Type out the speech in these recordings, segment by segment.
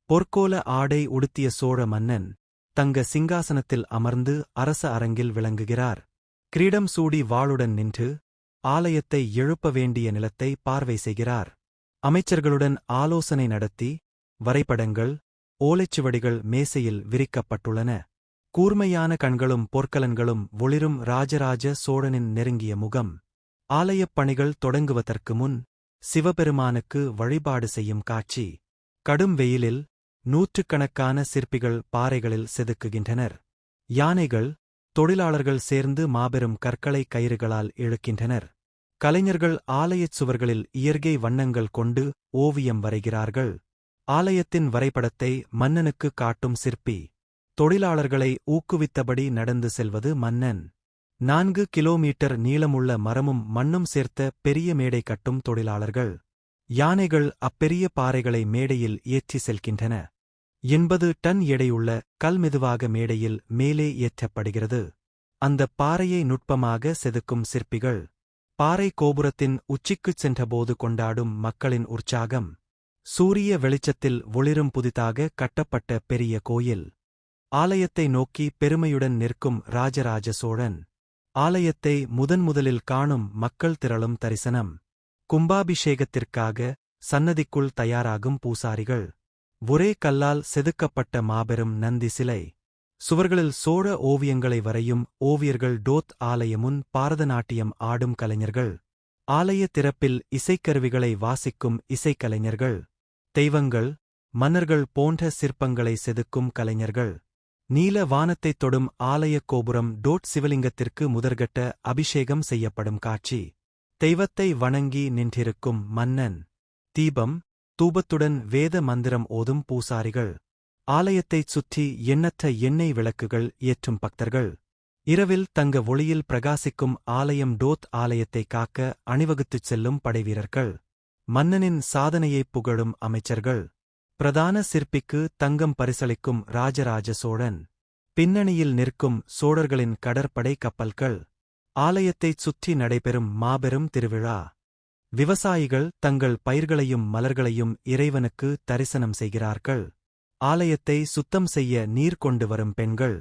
பொற்கோல ஆடை உடுத்திய சோழ மன்னன் தங்க சிங்காசனத்தில் அமர்ந்து அரச அரங்கில் விளங்குகிறார். கிரீடம் சூடி வாளுடன் நின்று ஆலயத்தை எழுப்ப வேண்டிய நிலத்தை பார்வை செய்கிறார். அமைச்சர்களுடன் ஆலோசனை நடத்தி வரைபடங்கள் ஓலைச்சுவடிகள் மேசையில் விரிக்கப்பட்டுள்ளன. கூர்மையான கண்களும் பொற்கலன்களும் ஒளிரும் ராஜராஜ சோழனின் நெருங்கிய முகம். ஆலயப் பணிகள் தொடங்குவதற்கு முன் சிவபெருமானுக்கு வழிபாடு செய்யும் காட்சி. கடும் வெயிலில் நூற்றுக்கணக்கான சிற்பிகள் பாறைகளில் செதுக்குகின்றனர். யானைகள் தொழிலாளர்கள் சேர்ந்து மாபெரும் கற்களை கயிறுகளால் இழுக்கின்றனர். கலைஞர்கள் ஆலயச் சுவர்களில் இயற்கை வண்ணங்கள் கொண்டு ஓவியம் வரைகிறார்கள். ஆலயத்தின் வரைபடத்தை மன்னனுக்கு காட்டும் சிற்பி. தொழிலாளர்களை ஊக்குவித்தபடி நடந்து செல்வது மன்னன். 4 கிலோமீட்டர் நீளமுள்ள மரமும் மண்ணும் சேர்த்த பெரிய மேடை கட்டும் தொழிலாளர்கள். யானைகள் அப்பெரிய பாறைகளை மேடையில் ஏற்றி செல்கின்றன. 80 டன் எடையுள்ள கல் மெதுவாக மேடையில் மேலே ஏற்றப்படுகிறது. அந்தப் பாறையை நுட்பமாக செதுக்கும் சிற்பிகள். பாறை கோபுரத்தின் உச்சிக்குச் சென்றபோது கொண்டாடும் மக்களின் உற்சாகம். சூரிய வெளிச்சத்தில் ஒளிரும் புதிதாக கட்டப்பட்ட பெரிய கோயில். ஆலயத்தை நோக்கி பெருமையுடன் நிற்கும் ராஜராஜ சோழன். ஆலயத்தை முதன்முதலில் காணும் மக்கள் திரளும் தரிசனம். கும்பாபிஷேகத்திற்காக சன்னதிக்குள் தயாராகும் பூசாரிகள். ஒரே கல்லால் செதுக்கப்பட்ட மாபெரும் நந்தி சிலை. சுவர்களில் சோழ ஓவியங்களை வரையும் ஓவியர்கள். டோத் ஆலயமுன் பாரதநாட்டியம் ஆடும் கலைஞர்கள். ஆலய திறப்பில் இசைக்கருவிகளை வாசிக்கும் இசைக்கலைஞர்கள். தெய்வங்கள் மன்னர்கள் போன்ற சிற்பங்களை செதுக்கும் கலைஞர்கள். நீல வானத்தைத் தொடும் ஆலயக் கோபுரம். டோட் சிவலிங்கத்திற்கு முதற்கட்ட அபிஷேகம் செய்யப்படும் காட்சி. தெய்வத்தை வணங்கி நின்றிருக்கும் மன்னன். தீபம் தூபத்துடன் வேத மந்திரம் ஓதும் பூசாரிகள். ஆலயத்தைச் சுற்றி எண்ணற்ற எண்ணெய் விளக்குகள் ஏற்றும் பக்தர்கள். இரவில் தங்க ஒளியில் பிரகாசிக்கும் ஆலயம். டோத் ஆலயத்தை காக்க அணிவகுத்துச் செல்லும் படைவீரர்கள். மன்னனின் சாதனையைப் புகழும் அமைச்சர்கள். பிரதான சிற்பிக்கு தங்கம் பரிசளிக்கும் ராஜராஜ சோழன். பின்னணியில் நிற்கும் சோழர்களின் கடற்படை கப்பல்கள். ஆலயத்தைச் சுற்றி நடைபெறும் மாபெரும் திருவிழா. விவசாயிகள் தங்கள் பயிர்களையும் மலர்களையும் இறைவனுக்கு தரிசனம் செய்கிறார்கள். ஆலயத்தை சுத்தம் செய்ய நீர் கொண்டு வரும் பெண்கள்.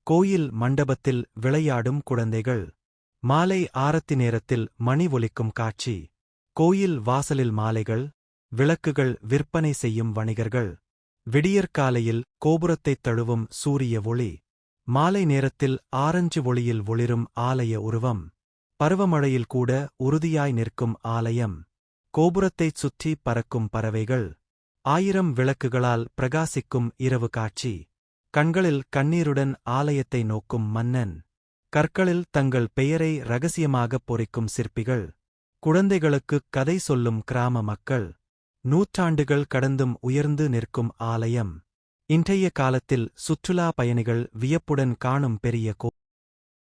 கோயில் மண்டபத்தில் விளையாடும் குழந்தைகள். மாலை ஆரத்தி நேரத்தில் மணி ஒலிக்கும் காட்சி. கோயில் வாசலில் மாலைகள் விளக்குகள் விற்பனை செய்யும் வணிகர்கள். விடியற்காலையில் கோபுரத்தைத் தழுவும் சூரிய ஒளி. மாலை நேரத்தில் ஆரஞ்சு ஒளியில் ஒளிரும் ஆலய உருவம். பருவமழையில் கூட உறுதியாய் நிற்கும் ஆலயம். கோபுரத்தைச் சுற்றி பறக்கும் பறவைகள். 1000 விளக்குகளால் பிரகாசிக்கும் இரவு காட்சி. கண்களில் கண்ணீருடன் ஆலயத்தை நோக்கும் மன்னன். கற்களில் தங்கள் பெயரை இரகசியமாகப் பொறிக்கும் சிற்பிகள். குழந்தைகளுக்குக் கதை சொல்லும் கிராம மக்கள். நூற்றாண்டுகள் கடந்தும் உயர்ந்து நிற்கும் ஆலயம். இன்றைய காலத்தில் சுற்றுலா பயணிகள் வியப்புடன் காணும் பெரிய